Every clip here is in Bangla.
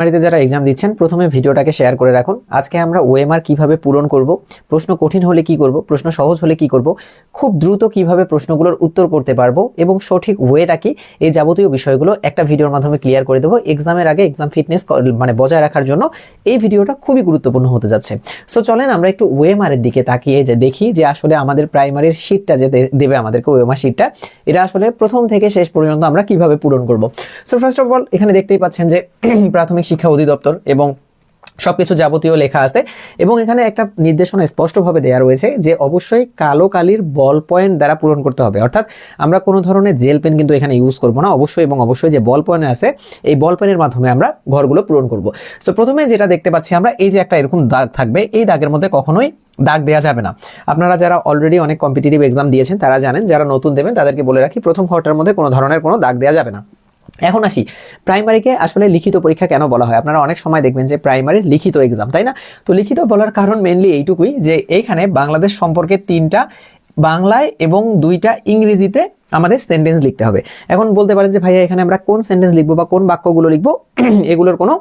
বাড়িতে যারা এক্সাম দিচ্ছেন প্রথমে ভিডিওটাকে শেয়ার করে রাখুন। আজকে আমরা ওএমআর কিভাবে পূরণ করব, প্রশ্ন কঠিন হলে কি করব, প্রশ্ন সহজ হলে কি করব, খুব দ্রুত কিভাবে প্রশ্নগুলোর উত্তর করতে পারবো এবং সঠিক ওয়েটা কি, এই যাবতীয় বিষয়গুলো একটা ভিডিওর মাধ্যমে ক্লিয়ার করে দেবো। এক্সামের আগে এক্সাম ফিটনেস বজায় রাখার জন্য এই ভিডিওটা খুবই গুরুত্বপূর্ণ হতে যাচ্ছে। সো চলেন আমরা একটু ওএমআর এর দিকে তাকিয়ে যে দেখি যে আসলে আমাদের প্রাইমারির শীটটা যে দেবে আমাদেরকে ওএমআর শীটটা, এটা আসলে প্রথম থেকে শেষ পর্যন্ত আমরা কিভাবে পূরণ করব। সো ফার্স্ট অফ অল এখানে দেখতেই পাচ্ছেন যে প্রাথমিক শিক্ষা অধিদপ্তর এবং সবকিছু যাবতীয় লেখা আছে এবং এখানে একটা নির্দেশনা স্পষ্টভাবে দেওয়া রয়েছে যে অবশ্যই কালো কালির বল পয়েন্ট দ্বারা পূরণ করতে হবে। অর্থাৎ আমরা কোনো ধরনের জেল পেন কিন্তু এখানে ইউজ করব না, অবশ্যই এবং অবশ্যই যে বল পয়েন্ট আছে এই বল পেনের মাধ্যমে আমরা ঘরগুলো পূরণ করব। সো প্রথমে যেটা দেখতে পাচ্ছি আমরা, এই যে একটা এরকম দাগ থাকবে, এই দাগের মধ্যে কখনোই দাগ দেওয়া যাবে না। আপনারা যারা অলরেডি অনেক কম্পিটিটিভ এক্সাম দিয়েছেন তারা জানেন, যারা নতুন দেবেন তাদেরকে বলে রাখি, প্রথম ঘরটার মধ্যে কোনো ধরনের কোনো দাগ দেওয়া যাবে না। এখন আসি প্রাইমারিকে আসলে লিখিত পরীক্ষা কেন বলা হয়। আপনারা অনেক সময় দেখবেন যে প্রাইমারির লিখিত এক্সাম, তাই না? তো লিখিত বলার কারণ মেইনলি এইটুকুই যে এইখানে বাংলাদেশ সম্পর্কে 3টা বাংলায় এবং 2টা ইংরেজিতে আমাদের সেন্টেন্স লিখতে হবে। এখন বলতে পারেন যে ভাইয়া এখানে আমরা কোন সেন্টেন্স লিখবো বা কোন বাক্যগুলো লিখবো, এগুলোর কোনো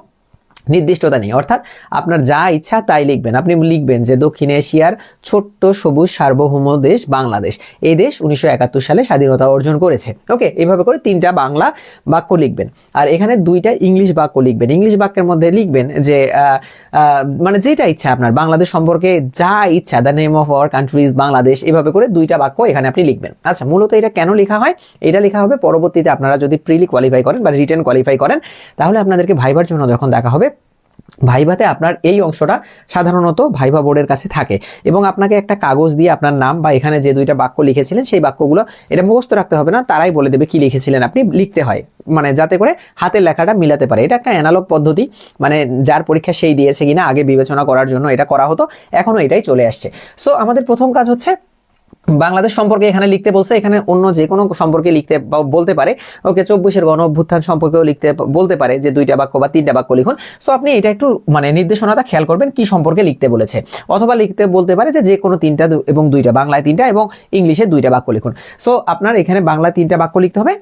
নির্দিষ্টতা নেই। অর্থাৎ আপনার যা ইচ্ছা তাই লিখবেন। আপনি লিখবেন যে দক্ষিণ এশিয়ার ছোট্ট সবুজ সার্বভৌম দেশ বাংলাদেশ, এই দেশ 1971 সালে স্বাধীনতা অর্জন করেছে। ওকে, এইভাবে করে 3টা বাংলা বাক্য লিখবেন আর এখানে 2টা ইংলিশ বাক্য লিখবেন। ইংলিশ বাক্যের মধ্যে লিখবেন যে যেটা ইচ্ছা আপনার বাংলাদেশ সম্পর্কে যা ইচ্ছা, the name of our country is Bangladesh, এভাবে করে 2টা বাক্য এখানে আপনি লিখবেন। আচ্ছা, মূলত এটা কেন লেখা হয়? এটা লেখা হবে পরবর্তীতে আপনারা যদি প্রিলি কোয়ালিফাই করেন বা রিটেন কোয়ালিফাই করেন, তাহলে আপনাদেরকে ভাইবার জন্য যখন দেখা হবে, ভাইভাতে আপনার এই অংশটা সাধারণত ভাইভা বোর্ডের কাছে থাকে এবং আপনাকে একটা কাগজ দিয়ে আপনার নাম বা এখানে যে 2টা বাক্য লিখেছিলেন সেই বাক্যগুলো, এটা মুখস্থ রাখতে হবে না, তারাই বলে দেবে কি লিখেছিলেন আপনি। লিখতে হয় যাতে করে হাতের লেখাটা মিলাতে পারে। এটা একটা অ্যানালগ পদ্ধতি, যার পরীক্ষা সেই দিয়েছে কিনা আগে বিবেচনা করার জন্য এটা করা হতো, এখনো এটাই চলে আসছে। সো আমাদের প্রথম কাজ হচ্ছে বাংলাদেশ সম্পর্কে এখানে লিখতে বলছে, এখানে অন্য যে কোনো সম্পর্কে লিখতে বলতে পারে। ওকে, 24-এর গণ অভ্যুত্থান সম্পর্কেও লিখতে বলতে পারে যে 2টা বাক্য বা 3টা বাক্য লিখুন। সো আপনি এটা একটু নির্দেশনাটা খেয়াল করবেন কি সম্পর্কে লিখতে বলেছে। অথবা লিখতে বলতে পারে যে কোনো 3টা এবং 2টা, বাংলায় 3টা এবং ইংলিশে 2টা বাক্য লিখুন। সো আপনার এখানে বাংলায় 3টা বাক্য লিখতে হবে,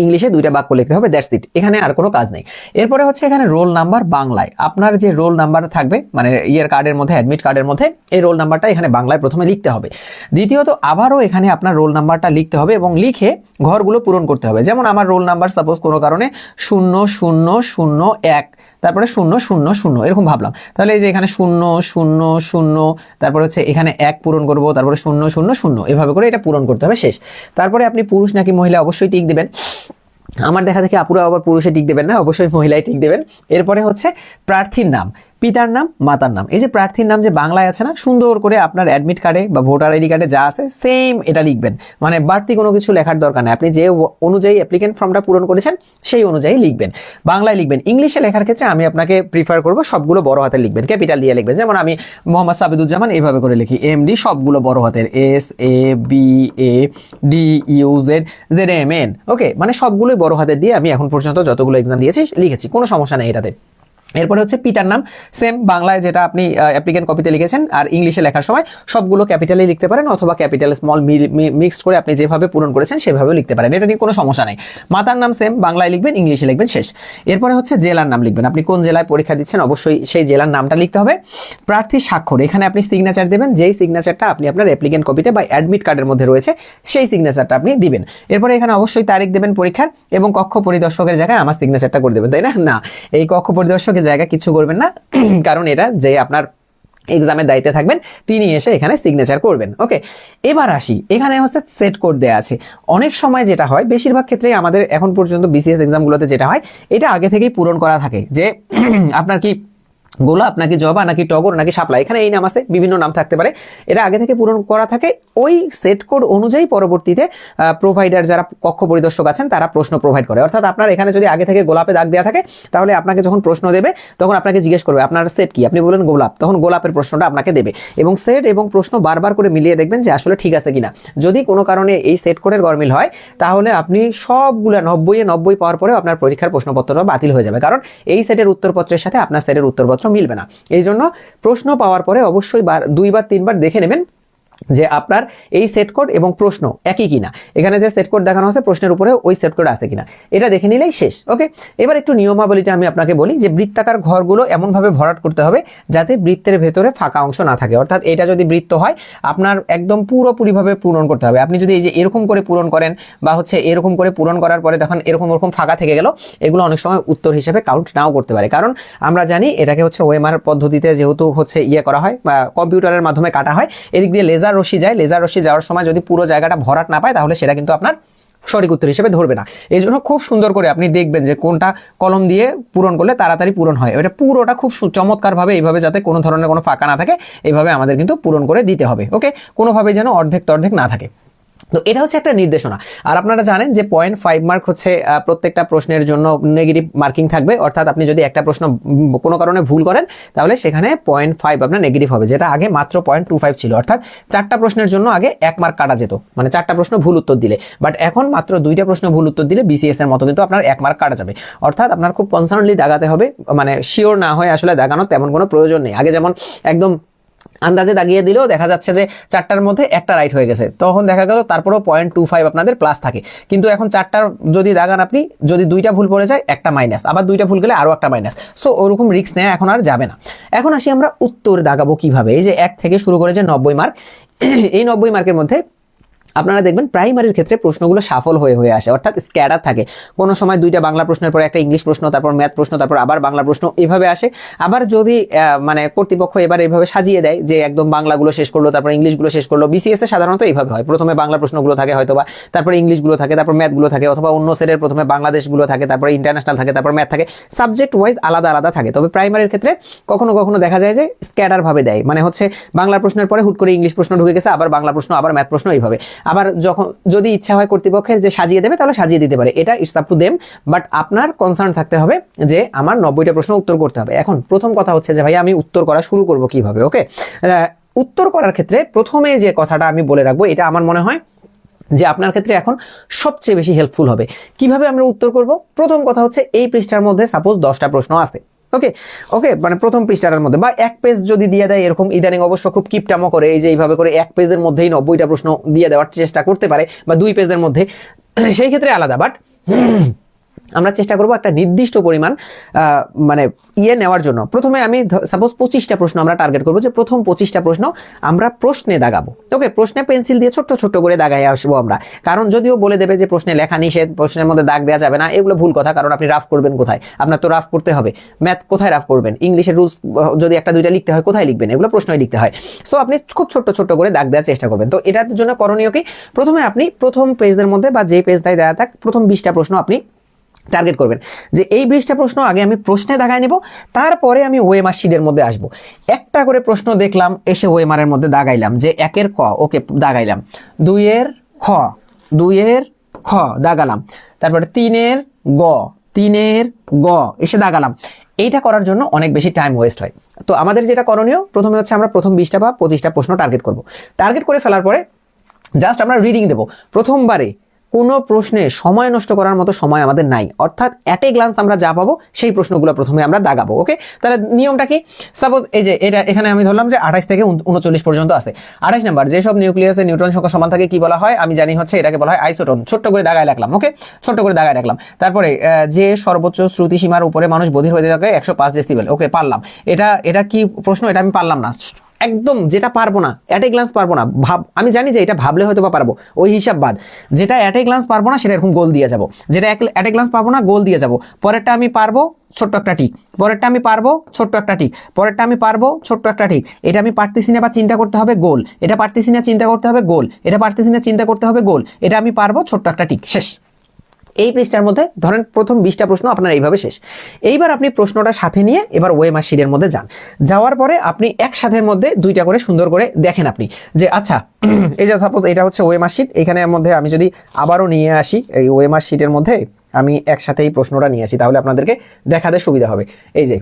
ইংলিশে 2টা বাক্য লিখতে হবে, দ্যাটস ইট। এখানে আর কোনো কাজ নেই। এরপরে হচ্ছে এখানে রোল নাম্বার বাংলায়, আপনার যে রোল নাম্বার থাকবে ইয়ার কার্ডের মধ্যে, অ্যাডমিট কার্ডের মধ্যে এই রোল নাম্বারটা এখানে বাংলায় প্রথমে লিখতে হবে। দ্বিতীয়ত আবারও এখানে আপনার রোল নাম্বারটা লিখতে হবে এবং লিখে ঘরগুলো পূরণ করতে হবে। যেমন আমার রোল নাম্বার সাপোজ কোনো কারণে 0001, তারপরে 000 এরকম ভাবলাম, তাহলে এই যে এখানে 000, তারপরে হচ্ছে এখানে 1 পূরণ করব, তারপরে 000, এভাবে করে এটা পূরণ করতে হবে, শেষ। তারপরে আপনি পুরুষ নাকি মহিলা অবশ্যই টিক দিবেন। আমার দেখা দেখি আপুরা আবার পুরুষে টিক দেবেন না, অবশ্যই মহিলায় টিক দেবেন। এরপরে হচ্ছে প্রার্থীর নাম, পিতার নাম, মাতার নাম। এই যে প্রার্থীর নাম যে বাংলায় আছে না, সুন্দর করে আপনার অ্যাডমিট কার্ডে বা ভোটার আইডি কার্ডে যা আছে সেম এটা লিখবেন। বাড়তি কোনো কিছু লেখার দরকার নেই, আপনি যে অনুযায়ী অ্যাপ্লিকেন্ট ফর্মটা পূরণ করেছেন সেই অনুযায়ী লিখবেন, বাংলায় লিখবেন। ইংলিশে লেখার ক্ষেত্রে আমি আপনাকে প্রিফার করব সবগুলো বড় হাতে লিখবেন, ক্যাপিটাল দিয়ে লিখবেন। যেমন আমি মোহাম্মদ সাবিদুজ্জামান এইভাবে করে লিখি, MD সবগুলো বড় হাতের, SABADUZZMN। ওকে, সবগুলোই বড় হাতের দিয়ে আমি এখন পর্যন্ত যতগুলো এক্সাম দিয়েছি লিখেছি, কোনো সমস্যা নেই এটাতে। এরপরে হচ্ছে পিতার নাম, সেম বাংলায় যেটা আপনি অ্যাপ্লিকেন্ট কপিতে লিখেছেন আর ইংলিশে লেখার সময় সবগুলো ক্যাপিটালে লিখতে পারেন অথবা ক্যাপিটাল স্মল মিক্সড করে আপনি যেভাবে পূরণ করেছেন সেভাবেও লিখতে পারেন, এটা নিয়ে কোনো সমস্যা নেই। মাতার নাম সেম বাংলায় লিখবেন, ইংলিশে লিখবেন, শেষ। এরপরে হচ্ছে জেলার নাম লিখবেন, আপনি কোন জেলায় পরীক্ষা দিচ্ছেন অবশ্যই সেই জেলার নামটা লিখতে হবে। প্রার্থীর স্বাক্ষর, এখানে আপনি সিগনেচার দেবেন, যেই সিগনেচারটা আপনি আপনার অ্যাপ্লিকেন্ট কপিতে বা অ্যাডমিট কার্ডের মধ্যে রয়েছে সেই সিগনেচারটা আপনি দিবেন। এরপরে এখানে অবশ্যই তারিখ দেবেন পরীক্ষার এবং কক্ষ পরিদর্শকের জায়গায় আমার সিগনেচারটা করে দেবেন, তাই না? না, এই কক্ষ পরিদর্শকের জায়গায় কিছু করবেন না, কারণ এটা যে আপনার এক্সামের দায়িত্বে থাকবেন তিনি এসে এখানে সিগনেচার করবেন। ওকে, এবার আসি, এখানে হচ্ছে সেট কোড দেওয়া আছে। অনেক সময় যেটা হয়, বেশিরভাগ ক্ষেত্রেই আমাদের এখন পর্যন্ত BCS এক্সামগুলোতে যেটা হয়, এটা আগে থেকেই পূরণ করা থাকে যে আপনার কি গোলাপ নাকি জবা নাকি টগর নাকি শাপলা, এখানে এই নাম আছে, বিভিন্ন নাম থাকতে পারে, এটা আগে থেকে পূরণ করা থাকে। ওই সেট কোড অনুযায়ী পরবর্তীতে প্রোভাইডার যারা কক্ষ পরিদর্শক আছেন তারা প্রশ্ন প্রোভাইড করে। অর্থাৎ আপনার এখানে যদি আগে থেকে গোলাপে দাগ দেওয়া থাকে, তাহলে আপনাকে যখন প্রশ্ন দেবে তখন আপনাকে জিজ্ঞেস করবে আপনার সেট কি, আপনি বললেন গোলাপ, তখন গোলাপের প্রশ্নটা আপনাকে দেবে এবং সেট এবং প্রশ্ন বারবার করে মিলিয়ে দেখবেন যে আসলে ঠিক আছে কিনা। যদি কোনো কারণে এই সেট কোডের গরমিল হয়, তাহলে আপনি সবগুলো 90 পাওয়ার পরেও আপনার পরীক্ষার প্রশ্নপত্রটা বাতিল হয়ে যাবে, কারণ এই সেটের উত্তরপত্রের সাথে আপনার সেটের উত্তরপত্র মিলবে না। এই জন্য প্রশ্ন পাওয়ার পরে অবশ্যই 2 বার 3 বার দেখে নেবেন যে আপনার এই সেট কোড এবং প্রশ্ন একই কিনা, এখানে যে সেট কোড দেখানো আছে প্রশ্নের উপরে ওই সেট কোড আছে কিনা, এটা দেখে নিলেই শেষ। ওকে, এবার একটু নিয়মাবলীটা আমি আপনাকে বলি যে বৃত্তাকার ঘরগুলো এমনভাবে ভরাট করতে হবে যাতে বৃত্তের ভেতরে ফাঁকা অংশ না থাকে। অর্থাৎ এটা যদি বৃত্ত হয় আপনার একদম পুরোপুরিভাবে পূরণ করতে হবে। আপনি যদি এই যে এরকম করে পূরণ করেন বা হচ্ছে এরকম করে পূরণ করার পরে তখন এরকম ফাঁকা থেকে গেল, এগুলো অনেক সময় উত্তর হিসেবে কাউন্ট নাও করতে পারে। কারণ আমরা জানি এটাকে হচ্ছে ওএমআর পদ্ধতিতে যেহেতু হচ্ছে করা হয় বা কম্পিউটারের মাধ্যমে কাটা হয়, এদিক দিয়ে লেজার রশ্মি যায়, লেজার রশ্মি যাওয়ার সময় যদি পুরো জায়গাটা ভরাট না পায় তাহলে সেটা কিন্তু আপনার সঠিক উত্তর হিসেবে ধরবে না। এই জন্য খুব সুন্দর করে আপনি দেখবেন যে কোনটা কলম দিয়ে পূরণ করলে তাড়াতাড়ি পূরণ হয়, এটা পুরোটা খুব চমৎকারভাবে এইভাবে যাতে কোনো ধরনের কোনো ফাঁকা না থাকে এইভাবে আমাদের কিন্তু পূরণ করে দিতে হবে। ওকে, কোনোভাবেই যেন অর্ধেক তর্ধেক না থাকে। তো এটা হচ্ছে একটা নির্দেশনা। আর আপনারা জানেন যে 0.5 মার্ক হচ্ছে প্রত্যেকটা প্রশ্নের জন্য নেগেটিভ মার্কিং থাকবে। অর্থাৎ আপনি যদি একটা প্রশ্ন কোনো কারণে ভুল করেন তাহলে সেখানে 0.5 আপনার নেগেটিভ হবে, যেটা আগে মাত্র 0.25 ছিল। অর্থাৎ 4টা প্রশ্নের জন্য আগে 1 মার্ক কাটা যেত, মানে 4টা প্রশ্ন ভুল উত্তর দিলে। বাট এখন মাত্র 2টা প্রশ্ন ভুল উত্তর দিলে বিসিএস এর মতো কিন্তু আপনার 1 মার্ক কাটা যাবে। অর্থাৎ আপনার খুব কনসার্নলি দাগাতে হবে, মানে শিওর না হয়ে আসলে দাগানোর তেমন কোনো প্রয়োজন নেই। আগে যেমন একদম আন্দাজে দাগিয়ে দিলেও দেখা যাচ্ছে যে 4টার মধ্যে একটা রাইট হয়ে গেছে, তখন দেখা গেল তারপরেও 0.25 আপনাদের প্লাস থাকে। কিন্তু এখন 4টার যদি দাগান আপনি, যদি 2টা ভুল পড়ে যায় একটা মাইনাস, আবার 2টা ভুল গেলে আরো একটা মাইনাস। সো ওরকম রিস্ক নেওয়া এখন আর যাবে না। এখন আসি আমরা উত্তর দাগাবো কিভাবে। এই যে 1 থেকে শুরু করে যে 90 মার্ক, এই 90 মার্কের মধ্যে আপনারা দেখবেন প্রাইমারির ক্ষেত্রে প্রশ্নগুলো সাফল হয়ে আসে, অর্থাৎ স্ক্যাডার থাকে। কোনো সময় 2টা বাংলা প্রশ্নের পরে একটা ইংলিশ প্রশ্ন, তারপর ম্যাথ প্রশ্ন, তারপর আবার বাংলা প্রশ্ন, এভাবে আসে। আবার যদি মানে কর্তৃপক্ষ এবার এইভাবে সাজিয়ে দেয় যে একদম বাংলাগুলো শেষ করলো তারপর ইংলিশগুলো শেষ করলো, বিসিএস এ সাধারণত এইভাবে হয়, প্রথমে বাংলা প্রশ্নগুলো থাকে হয়তোবা, তারপর ইংলিশগুলো থাকে, তারপর ম্যাথগুলো থাকে, অথবা অন্য সেটের প্রথমে বাংলাদেশগুলো থাকে, তারপর ইন্টারন্যাশনাল থাকে, তারপর ম্যাথ থাকে, সাবজেক্ট ওয়াইজ আলাদা আলাদা থাকে। তবে প্রাইমারির ক্ষেত্রে কখনো কখনো দেখা যায় যে স্ক্যাডার ভাবে দেয়, মানে হচ্ছে বাংলা প্রশ্নের পরে হুট করে ইংলিশ প্রশ্ন ঢুকে গেছে, আবার বাংলা প্রশ্ন, আবার ম্যাথ প্রশ্ন, এইভাবে। আবার যখন যদি ইচ্ছা হয় কর্তৃপক্ষের যে সাজিয়ে দেবে তাহলে সাজিয়ে দিতে পারে, এটা it's up to them. But আপনার কনসার্ন থাকতে হবে যে আমার 90টা প্রশ্ন উত্তর করতে হবে। এখন প্রথম কথা হচ্ছে যে ভাই আমি উত্তর করা শুরু করব কিভাবে। ওকে, উত্তর করার ক্ষেত্রে প্রথমে যে কথাটা আমি বলে রাখবো, এটা আমার মনে হয় যে আপনার ক্ষেত্রে এখন সবচেয়ে বেশি হেল্পফুল হবে। কিভাবে আমরা উত্তর করব? প্রথম কথা হচ্ছে এই পৃষ্ঠার মধ্যে সাপোজ 10টা প্রশ্ন আছে। ওকে ওকে, মানে প্রথম পৃষ্ঠার মধ্যে বা 1 পেজ যদি দিয়ে দেয়, এরকম ইদানিং অবশ্য খুব কিপটামো করে, এই যে এইভাবে করে 1 পেজের মধ্যেই 90টা প্রশ্ন দিয়ে দেওয়ার চেষ্টা করতে পারে, বা 2 পেজের মধ্যে, সেই ক্ষেত্রে আলাদা। বাট আমরা চেষ্টা করব একটা নির্দিষ্ট পরিমাণ মানে নেওয়ার জন্য। প্রথমে আমি সাপোজ 25টা প্রশ্ন আমরা টার্গেট করবো, যে প্রথম 25টা প্রশ্ন আমরা প্রশ্নে দাগাবো। ওকে, প্রশ্নে পেন্সিল দিয়ে ছোট্ট ছোট্ট করে দাগাই আসবো আমরা। কারণ যদিও বলে দেবে যে প্রশ্নে লেখা নিষেধ, প্রশ্নের মধ্যে দাগ দেওয়া যাবে না, এগুলো ভুল কথা। কারণ আপনি রাফ করবেন কোথায়? আপনার তো রাফ করতে হবে। ম্যাথ কোথায় রাফ করবেন? ইংলিশের রুলস যদি একটা দুইটা লিখতে হয় কোথায় লিখবেন? এগুলো প্রশ্নই লিখতে হয়। সো আপনি খুব ছোট্ট ছোট্ট করে দাগ দেওয়ার চেষ্টা করবেন। তো এটার জন্য করণীয় কি? প্রথমে আপনি প্রথম পেজের মধ্যে বা যে পেজটাই দেওয়া থাক, প্রথম 20টা প্রশ্ন আপনি টার্গেট করবেন যে এই 20টা প্রশ্ন আগে আমি প্রশ্নে দাগায় নেব, তারপরে আমি ওএমআর শিটের মধ্যে আসব। একটা করে প্রশ্ন দেখলাম, এসে ওএমআর এর মধ্যে দাগাইলাম যে 1 এর ক, ওকে দাগাইলাম, 2 এর খ, 2 এর খ দাগালাম, তারপরে 3 এর গ, 3 এর গ এসে দাগালাম। এইটা করার জন্য অনেক বেশি টাইম ওয়েস্ট হয়। তো আমাদের যেটা করণীয়, প্রথমে হচ্ছে আমরা প্রথম 20টা বা 25টা প্রশ্ন টার্গেট করব। টার্গেট করে ফেলার পরে জাস্ট আমরা রিডিং দেব। প্রথমবারে কোনো প্রশ্নে সময় নষ্ট করার মতো সময় আমাদের নাই, অর্থাৎ অ্যাট এ গ্লান্স আমরা যা পাবো সেই প্রশ্নগুলো প্রথমে আমরা দাগাবো। ওকে, তাহলে নিয়মটা কি? সাপোজ এই যে এটা এখানে আমি ধরলাম যে 28 থেকে 39 পর্যন্ত আছে। 28 নাম্বার, যেসব নিউক্লিয়াসে নিউট্রন সংখ্যা সমান থাকে কি বলা হয় আমি জানি, হচ্ছে এটাকে বলা হয় আইসোটোন। ছোট্ট করে দাগায় রাখলাম। ওকে, ছোট্ট করে দাগায় রাখলাম। তারপরে যে সর্বোচ্চ শ্রুতি সীমার উপরে মানুষ বধির হয়ে থাকে 105 ডেসিবেল। ওকে, পারলাম। এটা কি প্রশ্ন? এটা আমি পারলাম না, একদম যেটা পারবো না, অ্যাট এ গ্লান্স পারবো না, আমি জানি যে এটা ভাবলে হয়তো বা পারবো, ওই হিসাব বাদ। যেটা অ্যাট এ গ্লান্স পারবো না সেটা এরকম গোল দিয়ে যাবো, যেটা অ্যাট এ গ্লান্স পারবো না গোল দিয়ে যাবো। পরেরটা আমি পারবো, ছোট্ট একটা টিক। পরেরটা আমি পারবো, ছোট্ট একটা টিক। পরেরটা আমি পারবো, ছোট্ট একটা টিক। এটা আমি পারতেছি না বা চিন্তা করতে হবে, গোল। এটা পারতেছি না, চিন্তা করতে হবে, গোল। এটা পারতেছি না, চিন্তা করতে হবে, গোল। এটা আমি পারবো, ছোট্ট একটা টিক, শেষ। এই পৃষ্ঠার মধ্যে ধরেন প্রথম 20টা প্রশ্ন আপনার এইভাবে শেষ। এইবার আপনি প্রশ্নটা সাথে নিয়ে এবার ওএমআর শিটের মধ্যে যান। যাওয়ার পরে আপনি একসাথের মধ্যে 2টা করে সুন্দর করে দেখেন আপনি যে আচ্ছা এই যে সাপোজ এটা হচ্ছে ওএমআর শিট, এখানের মধ্যে আমি যদি আবারও নিয়ে আসি এই ওএমআর শিটের মধ্যে আমি একসাথে এই প্রশ্নটা নিয়ে আসি, তাহলে আপনাদেরকে দেখাতে সুবিধা হবে। এই যে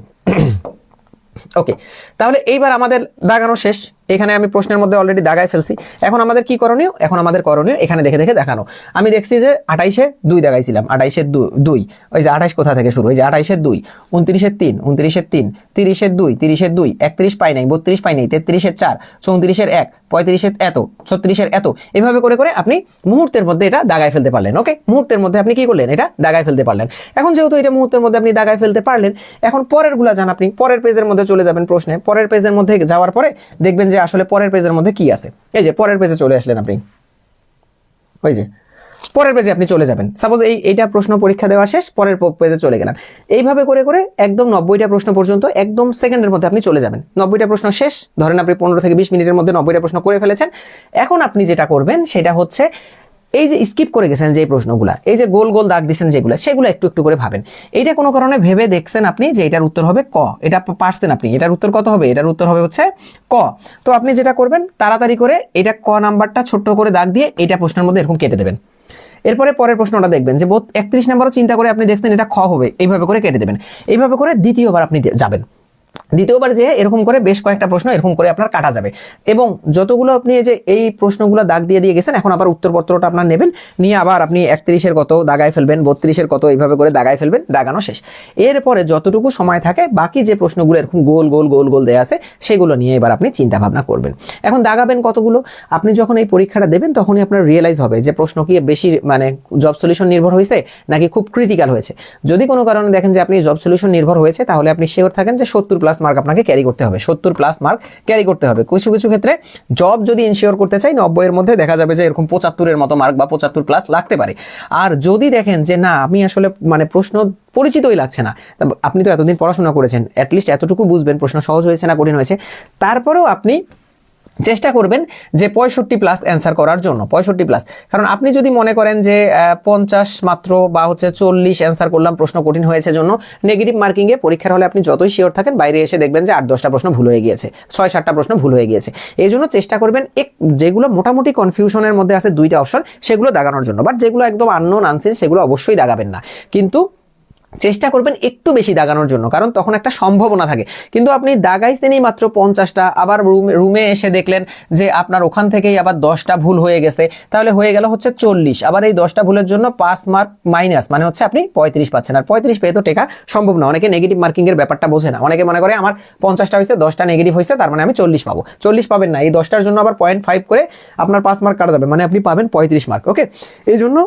ওকে, তাহলে এইবার আমাদের দাগানো শেষ। এখানে আমি প্রশ্নের মধ্যে অলরেডি দাগায় ফেলছি। এখন আমাদের কি করণীয়? এখন আমাদের করণীয় এখানে দেখে দেখে দেখানো। আমি দেখছি যে 28-এ 2 দাগাইছিলাম, 28-এর 2, ওই যে 28 কোথা থেকে শুরু, ওই যে 28-এর 2, 29-এর 3, 29-এর 3, 30-এর 2, 30-এর 2, 31 পাই নাই, 32 পাই নাই, 33-এর 4, 34-এর 1, 35-এর এত, 36-এর এত, এভাবে করে করে আপনি মুহূর্তের মধ্যে এটা দাগায় ফেলতে পারলেন। ওকে, মুহূর্তের মধ্যে আপনি কি করলেন? এটা দাগায় ফেলতে পারলেন। এখন যেহেতু এটা মুহূর্তের মধ্যে আপনি দাগায় ফেলতে পারলেন, এখন পরের গুলা যান, আপনি পরের পেজের মধ্যে চলে যাবেন। প্রশ্নে পরের পেজের মধ্যে যাওয়ার পরে দেখবেন যে আসলে পরের পেজের মধ্যে কি আছে। এই যে পরের পেজে চলে আসলেন আপনি, ওই যে পরের পেজে আপনি চলে যাবেন। সাপোজ এইটা প্রশ্ন পরীক্ষা দেওয়া শেষ, পরের পেজে চলে গেলাম। এইভাবে করে করে একদম 90টা প্রশ্ন পর্যন্ত একদম সেকেন্ডের মধ্যে আপনি চলে যাবেন। 90টা প্রশ্ন শেষ, ধরেন আপনি 15 থেকে 20 মিনিটের মধ্যে 90টা প্রশ্ন করে ফেলেছেন। এখন আপনি যেটা করবেন সেটা হচ্ছে এই যে স্কিপ করে গেছেন যে প্রশ্নগুলা, এই যে গোল গোল দাগ দিচ্ছেন যেগুলো, সেগুলো একটু একটু করে ভাবেন। এইটা কোনো কারণে ভেবে দেখছেন আপনি যে এটার উত্তর হবে ক, এটা পারছেন আপনি, এটার উত্তর কত হবে? এটার উত্তর হবে হচ্ছে ক। তো আপনি যেটা করবেন তাড়াতাড়ি করে এটা ক নাম্বারটা ছোট্ট করে দাগ দিয়ে এটা প্রশ্নের মধ্যে এরকম কেটে দেবেন। এরপরে পরের প্রশ্নটা দেখবেন যে 31 নাম্বারও চিন্তা করে আপনি দেখছেন এটা খ হবে, এইভাবে করে কেটে দেবেন। এইভাবে করে দ্বিতীয়বার আপনি যাবেন। দ্বিতীয়বার যে এরকম করে বেশ কয়েকটা প্রশ্ন এরকম করে আপনার কাটা যাবে, এবং যতগুলো আপনি এই প্রশ্নগুলো দাগ দিয়ে দিয়ে গেছেন, এখন আবার উত্তরপত্রটা আপনার নেবেন, নিয়ে আবার আপনি 31-এর কত দাগায় ফেলবেন, 32-এর কত, এইভাবে করে দাগায় ফেলবেন, দাগানো শেষ। এরপরে যতটুকু সময় থাকে বাকি যে প্রশ্নগুলো এরকম গোল গোল গোল গোল দেয়া আছে সেগুলো নিয়ে এবার আপনি চিন্তা ভাবনা করবেন। এখন দাগাবেন কতগুলো? আপনি যখন এই পরীক্ষাটা দেবেন তখনই আপনার রিয়েলাইজ হবে যে প্রশ্ন কি বেশি মানে জব সলিউশন নির্ভর হয়েছে নাকি খুব ক্রিটিক্যাল হয়েছে। যদি কোনো কারণে দেখেন যে আপনি জব সলিউশন নির্ভর হয়েছে, তাহলে আপনি শিওর থাকেন যে 70+ মার্ক আপনাকে ক্যারি করতে হবে, 70+ মার্ক ক্যারি করতে হবে। কিছু কিছু ক্ষেত্রে জব যদি ইনশিওর করতে চাই 90-এর মধ্যে দেখা যাবে যে এরকম 75-এর মতো মার্ক বা 75+ লাগতে পারে। আর যদি দেখেন যে না আমি আসলে মানে প্রশ্ন পরিচিতই লাগছে না, আপনি তো এতদিন পড়াশোনা করেছেন, অ্যাটলিস্ট এতটুকু বুঝবেন প্রশ্ন সহজ হয়েছে না কঠিন হয়েছে, তারপরেও আপনি চেষ্টা করবেন যে 65+ অ্যান্সার করার জন্য, 65+। কারণ আপনি যদি মনে করেন যে 50 মাত্র বা হচ্ছে 40 অ্যান্সার করলাম প্রশ্ন কঠিন হয়েছে জন্য, নেগেটিভ মার্কিং এ পরীক্ষার হলে আপনি যতই শিওর থাকেন বাইরে এসে দেখবেন যে 8-10টা প্রশ্ন ভুল হয়ে গিয়েছে, 6-7টা প্রশ্ন ভুল হয়ে গিয়েছে। এই জন্য চেষ্টা করবেন যেগুলো মোটামুটি কনফিউশনের মধ্যে আছে 2টা অপশন সেগুলো দাগানোর জন্য, বাট যেগুলো একদম আননোন আনসিন সেগুলো অবশ্যই দাগাবেন না, কিন্তু চেষ্টা করবেন একটু বেশি দাগানোর জন্য, কারণ তখন একটা সম্ভাবনা থাকে। কিন্তু আপনি দাগাইছেনই মাত্র 50টা, আবার রুমে এসে দেখলেন যে আপনার ওখান থেকেই আবার 10টা ভুল হয়ে গেছে, তাহলে হয়ে গেল হচ্ছে 40। আবার এই 10টা ভুলের জন্য 5 মার্ক মাইনাস, মানে হচ্ছে আপনি 35 পাচ্ছেন। আর 35 পেয়ে তো টেকা সম্ভব না। অনেকে নেগেটিভ মার্কিং এর ব্যাপারটা বোঝে না, অনেকে মনে করে আমার 50টা হয়েছে, 10টা নেগেটিভ হয়েছে, তার মানে আমি 40 পাবো। 40 পাবেন না, এই 10টার জন্য আবার 0.5 করে আপনার 5 মার্ক কাটা যাবে, মানে আপনি পাবেন 35 মার্ক। ওকে, এই জন্য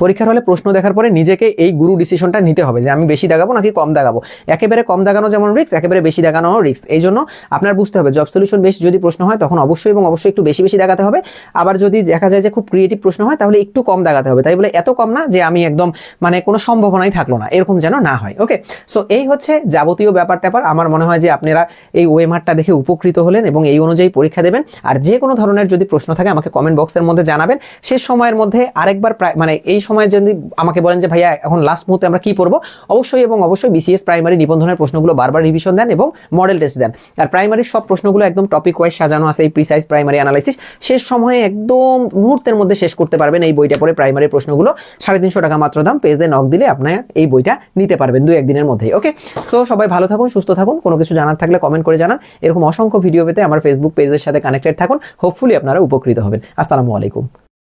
পরীক্ষার হলে প্রশ্ন দেখার পরে নিজেকে এই গুরু ডিসিশনটা নিতে হবে যে আমি বেশি দাগাবো নাকি কম দাগাবো। একেবারে কম দাগানো যেমন রিস্ক, একেবারে বেশি দাগানো রিস্ক। এই জন্য আপনার বুঝতে হবে জব সলিউশন বেশ যদি প্রশ্ন হয় তখন অবশ্যই এবং অবশ্যই একটু বেশি বেশি দাগাতে হবে। আবার যদি দেখা যায় যে খুব ক্রিয়েটিভ প্রশ্ন হয় তাহলে একটু কম দাগাতে হবে, তাই বলে এত কম না যে আমি একদম মানে কোনো সম্ভাবনাই থাকলো না, এরকম যেন না হয়। ওকে, সো এই হচ্ছে যাবতীয় ব্যাপার ট্যাপার। আমার মনে হয় যে আপনারা এই ওয়েমারটা দেখে উপকৃত হলেন এবং এই অনুযায়ী পরীক্ষা দেবেন। আর যে কোনো ধরনের যদি প্রশ্ন থাকে আমাকে কমেন্ট বক্সের মধ্যে জানাবেন। শেষ সময়ের মধ্যে আরেকবার মানে এই সময় যদি আমাকে বলেন যে ভাইয়া এখন লাস্ট মুহূর্তে আমরা কি পড়বো, অবশ্যই এবং অবশ্যই বিসিএস প্রাইমারি নিবন্ধনের প্রশ্নগুলো বারবার রিভিশন দেন এবং মডেল টেস্ট দেন। আর প্রাইমারির সব প্রশ্নগুলো একদম টপিক ওয়াইজ সাজানো আছে, এই প্রিসাইজ প্রাইমারি অ্যানালাইসিস শেষ সময়ে একদম মুহূর্তের মধ্যে শেষ করতে পারবেন এই বইটা পড়ে। প্রাইমারি প্রশ্নগুলো 350 টাকা মাত্র দাম, পেজে নক দিলে আপনারা এই বইটা নিতে পারবেন 2-1 দিনের মধ্যেই। ওকে, সো সবাই ভালো থাকুন, সুস্থ থাকুন। কোনো কিছু জানার থাকলে কমেন্ট করে জানান। এরকম অসংখ্য ভিডিও পেতে আমার ফেসবুক পেজের সাথে কানেক্টেড থাকুন। হোপফুলি আপনারা উপকৃত হবেন। আসসালামু আলাইকুম।